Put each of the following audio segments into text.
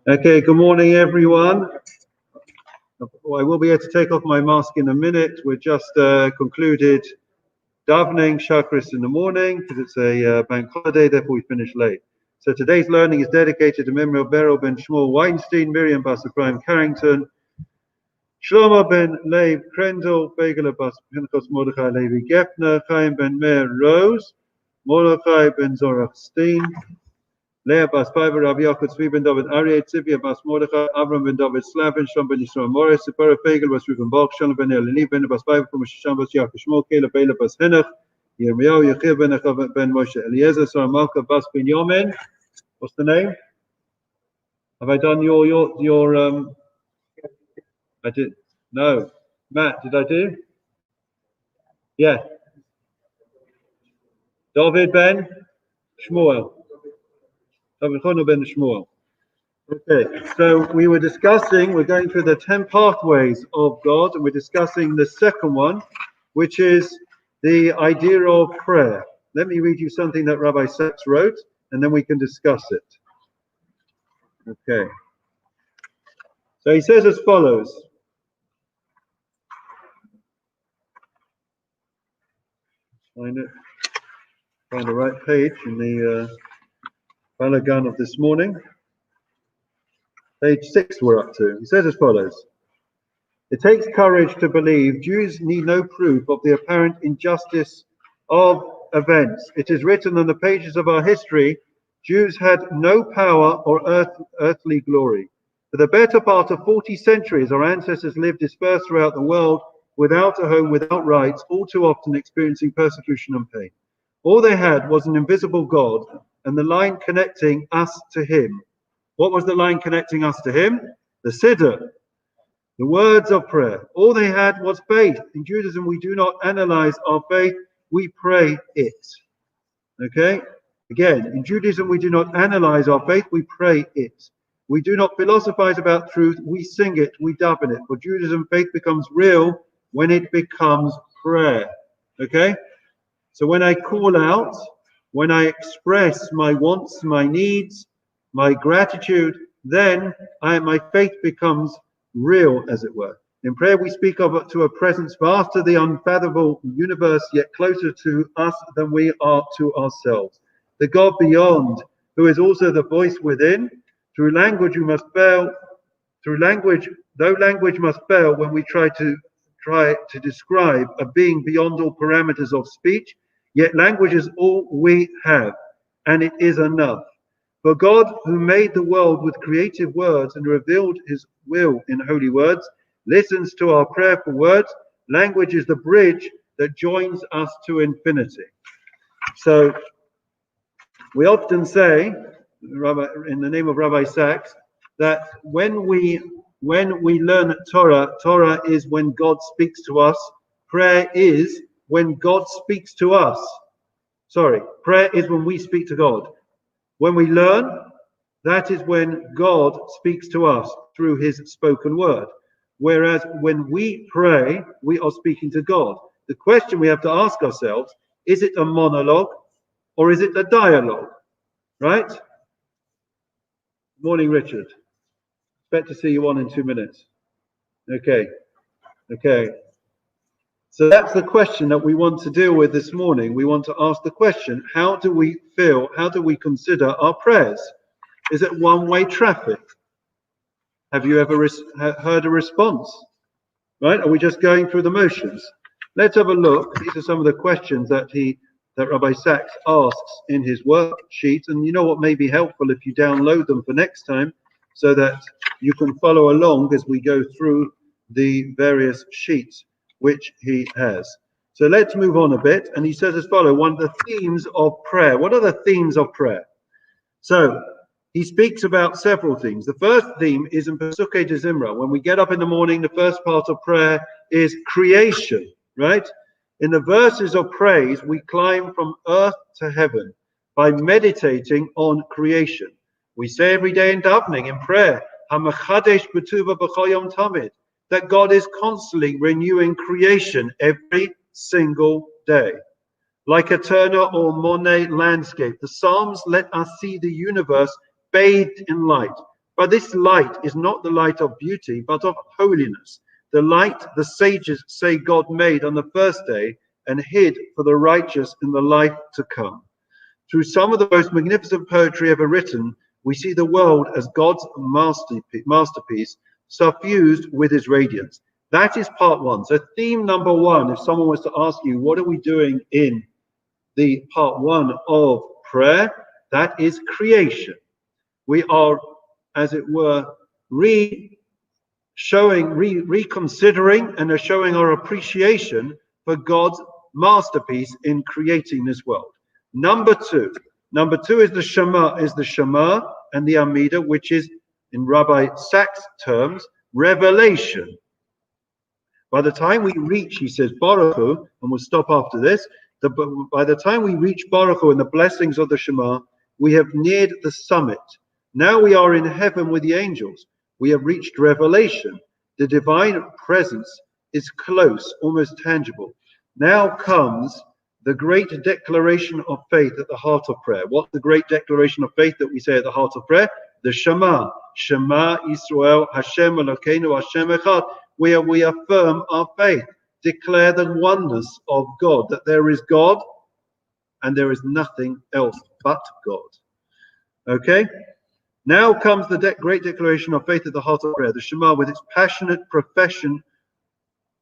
Okay, good morning, everyone. I will be able to take off my mask in a minute. We're just concluded davening Shachris in the morning because it's a bank holiday, therefore we finish late. So today's learning is dedicated to memory of Beryl ben Shmuel Weinstein, Miriam Bas Ephraim Carrington, Shlomo ben Leib Krendel, Begala Bas Pinchas Mordechai Levi Gepner, Chaim ben Meir Rose, Mordechai ben Zorach Steen, Leah Bas Fiver, Rabbi Yaakov Tzvi ben David Aryeh, Tzivia Bas Mordechai, Avram ben David Slavin, Shom ben Yisrael Morris, Sephora Fegel Bas Reuven Balk, Shalom ben Eleni ben Bas Fiver, from Shisham Bas Yaakov Shmuel, Caleb Bela Bas Henach, Yirmiyahu Yechir ben Echav ben Moshe, Eliezer Sar Malka Bas ben Yomen. What's the name? Have I done your I did. No. Matt, did I do? Yeah. David ben Shmuel. David Chono ben Shmuel. Okay, so we're going through the 10 pathways of God, and we're discussing the second one, which is the idea of prayer. Let me read you something that Rabbi Sachs wrote, and then we can discuss it. Okay. So he says as follows. Find the right page in the Balagan of this morning. Page 6 we're up to. He says as follows. It takes courage to believe Jews need no proof of the apparent injustice of events. It is written on the pages of our history, Jews had no power or earthly glory. For the better part of 40 centuries, our ancestors lived dispersed throughout the world, without a home, without rights, all too often experiencing persecution and pain. All they had was an invisible God and the line connecting us to him. What was the line connecting us to him? The Siddur, the words of prayer. All they had was faith. In Judaism, we do not analyze our faith, we pray it. Okay? Again, in Judaism, we do not analyze our faith, we pray it. We do not philosophize about truth, we sing it, we daven it. For Judaism, faith becomes real when it becomes prayer. Okay? So when I call out, when I express my wants, my needs, my gratitude, then my faith becomes real, as it were. In prayer, we speak to a presence vast to the unfathomable universe, yet closer to us than we are to ourselves. The God beyond, who is also the voice within. Through language, we must fail. Though language must fail when we try to describe a being beyond all parameters of speech, yet language is all we have, and it is enough. For God, who made the world with creative words and revealed his will in holy words, listens to our prayerful words. Language is the bridge that joins us to infinity. So we often say, in the name of Rabbi Sachs, that when we learn Torah, Torah is when God speaks to us. Prayer is when God speaks to us. Prayer is when we speak to God. When we learn, that is when God speaks to us through his spoken word. Whereas when we pray, we are speaking to God. The question we have to ask ourselves, is it a monologue or is it a dialogue? Right? Morning, Richard. Expect to see you on in 2 minutes. Okay. So that's the question that we want to deal with this morning. We want to ask the question, how do we feel? How do we consider our prayers? Is it one-way traffic? Have you ever heard a response? Right? Are we just going through the motions? Let's have a look. These are some of the questions that Rabbi Sachs asks in his worksheet. And you know what may be helpful if you download them for next time so that you can follow along as we go through the various sheets which he has. So let's move on a bit. And he says as follows, one of the themes of prayer. What are the themes of prayer? So he speaks about several things. The first theme is in Pesukei de Zimra. When we get up in the morning, the first part of prayer is creation, right? In the verses of praise, we climb from earth to heaven by meditating on creation. We say every day in davening, in prayer, HaMachadesh b'tuva b'chol yom tamid, that God is constantly renewing creation every single day. Like a Turner or Monet landscape, the Psalms let us see the universe bathed in light, But this light is not the light of beauty, but of holiness. The light the sages say God made on the first day and hid for the righteous in the life to come. Through some of the most magnificent poetry ever written, we see the world as God's masterpiece, suffused with his radiance. That is part one. So theme number one, if someone was to ask you, what are we doing in the part one of prayer? That is creation. We are, as it were, reconsidering and are showing our appreciation for God's masterpiece in creating this world. Number two is the Shema and the Amida, which is, in Rabbi Sachs' terms, revelation. By the time we reach, he says, Baruch Hu, and we'll stop after this, by the time we reach Baruch Hu and the blessings of the Shema, we have neared the summit. Now we are in heaven with the angels. We have reached revelation. The divine presence is close, almost tangible. Now comes the great declaration of faith at the heart of prayer. What's the great declaration of faith that we say at the heart of prayer? The Shema. Shema Yisrael, Hashem Elokeinu, Hashem Echad, where we affirm our faith, declare the oneness of God, that there is God and there is nothing else but God. Okay? Now comes the great declaration of faith at the heart of prayer, the Shema, with its passionate profession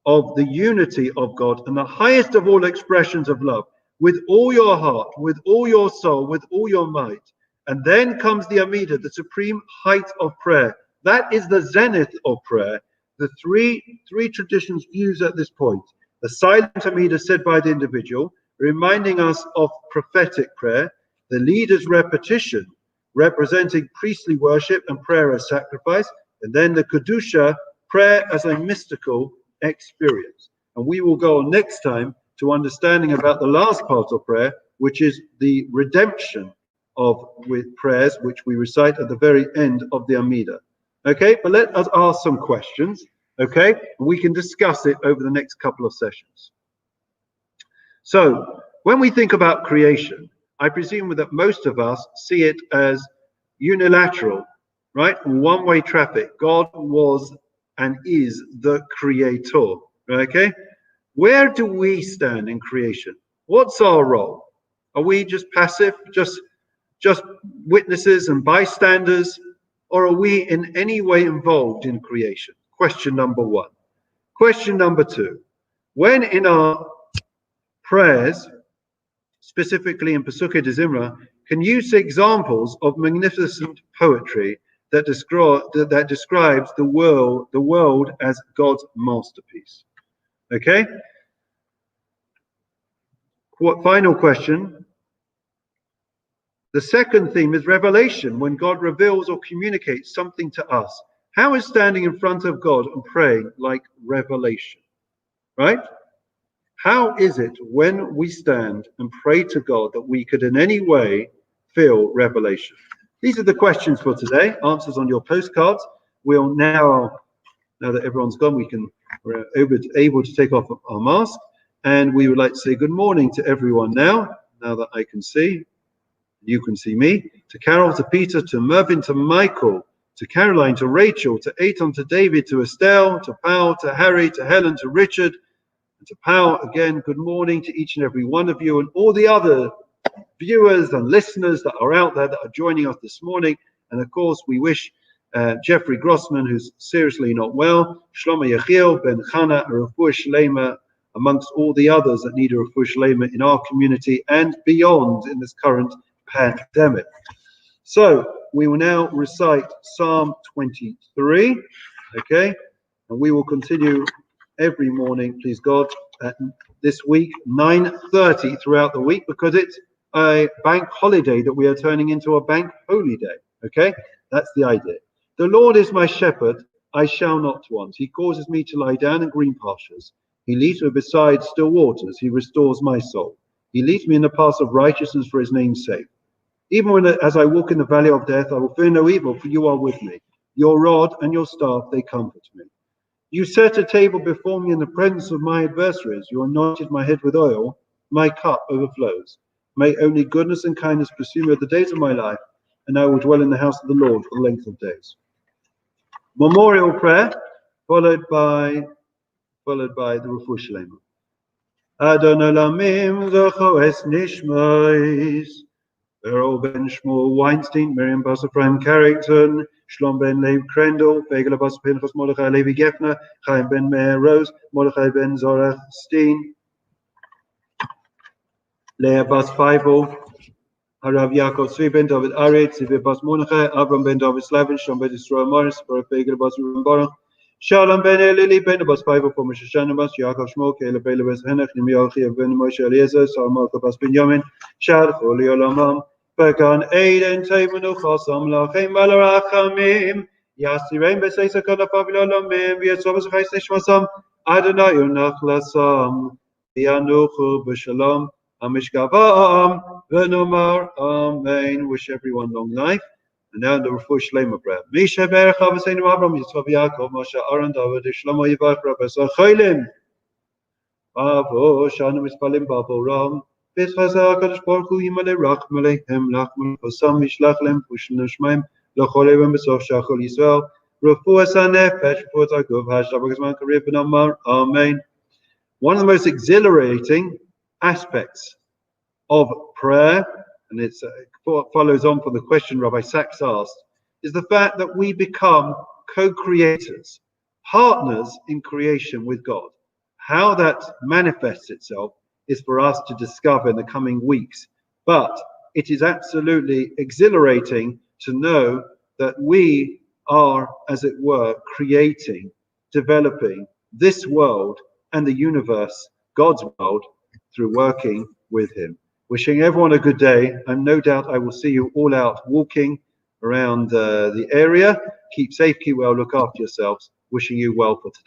of the unity of God and the highest of all expressions of love, with all your heart, with all your soul, with all your might. And then comes the Amida, the supreme height of prayer. That is the zenith of prayer. The three traditions fuse at this point. The silent Amida said by the individual, reminding us of prophetic prayer. The leader's repetition, representing priestly worship and prayer as sacrifice. And then the Kedusha, prayer as a mystical experience. And we will go on next time to understanding about the last part of prayer, which is the redemption with prayers, which we recite at the very end of the Amida. Okay, but let us ask some questions. Okay, we can discuss it over the next couple of sessions. So when we think about creation, I presume that most of us see it as unilateral, right? One-way traffic. God was and is the creator. Okay, where do we stand in creation? What's our role? Are we just passive, just witnesses and bystanders, or are we in any way involved in creation? Question number one. Question number two, when in our prayers, specifically in Pesukei de Zimra, can you see examples of magnificent poetry that describes the world as God's masterpiece? Okay. Final question. The second theme is revelation, when God reveals or communicates something to us. How is standing in front of God and praying like revelation? Right? How is it when we stand and pray to God that we could in any way feel revelation? These are the questions for today. Answers on your postcards. We'll now that everyone's gone, we're able to take off our mask, and we would like to say good morning to everyone now that I can see. You can see me. To Carol, to Peter, to Mervyn, to Michael, to Caroline, to Rachel, to Eitan, to David, to Estelle, to Pao, to Harry, to Helen, to Richard, and to Pao. Again, good morning to each and every one of you and all the other viewers and listeners that are out there that are joining us this morning. And of course, we wish Jeffrey Grossman, who's seriously not well, Shlomo Yechiel, Ben Chana, a refuah shlema, amongst all the others that need a refuah shlema in our community and beyond in this current pandemic. So we will now recite Psalm 23, okay? And we will continue every morning, please God, this week, 9:30 throughout the week, because it's a bank holiday that we are turning into a bank holy day, okay? That's the idea. The Lord is my shepherd, I shall not want. He causes me to lie down in green pastures. He leads me beside still waters. He restores my soul. He leads me in the paths of righteousness for his name's sake. Even as I walk in the valley of death, I will fear no evil, for you are with me. Your rod and your staff, they comfort me. You set a table before me in the presence of my adversaries. You anointed my head with oil. My cup overflows. May only goodness and kindness pursue me all the days of my life, and I will dwell in the house of the Lord for the length of days. Memorial prayer, followed by the Refuah Shlema. Adon Olamim Zocho Es Nishmais. Beryl Ben Shmuel Weinstein, Miriam Bas Ephraim Carrington, Shlom Ben Leib Krendel, Fegel Bas Pinchas Mordechai Levi Gefner, Chaim Ben Meir Rose, Mordechai Ben Zorach Steen, Leah Bas Feivel, Harav Yaakov Tzvi Ben David Arid, Tzvi Bas Mordechai, Avram Ben David Slavin, Shlom Ben Yisrael Morris, Fegel Bas Ruben Baruch, Shalom Ben Elili Ben Bas Feivel, Pomer Shoshana Bas, Yaakov Shmuel, Caleb Bela Bas Henach, Nimi Yochi Ben Moshe Eliezer, Salma Bas Ben Yamin, Shad Choli Olamam, Began Aiden Taimanu Chasam Lachem Balarachamim, Yasirein Beseisa Kana Pavilolamim, Vietsomas Chaisishmasam, Adonai Unach Lasam, Yanuchu B'Shalom, Amishkavam, Venomar, Amen. Wish everyone long life. And now the Refuah Shlema prayer. Misha Berach Avaseinu Avram Yitzchak Yaakov Moshe Aaron David Shlomo Yivach Rabbi Cholim Avo Shanu Mispalim Babo Ram B'Chazak Kadosh Baruch Hu Yimale Rachma Lehem Lachma Osam Mishlach Lem Pushel Neshmaim L'Cholei B'Sof Shachol Yisrael Refuah Sanefesh Refuah Tagov Hashtag B'Gazman Karib Ben Amar Amen. One of the most exhilarating aspects of prayer, and it follows on from the question Rabbi Sachs asked, is the fact that we become co-creators, partners in creation with God. How that manifests itself is for us to discover in the coming weeks, but it is absolutely exhilarating to know that we are, as it were, creating, developing this world and the universe, God's world, through working with Him. Wishing everyone a good day, and no doubt I will see you all out walking around the area. Keep safe, keep well, look after yourselves. Wishing you well for today.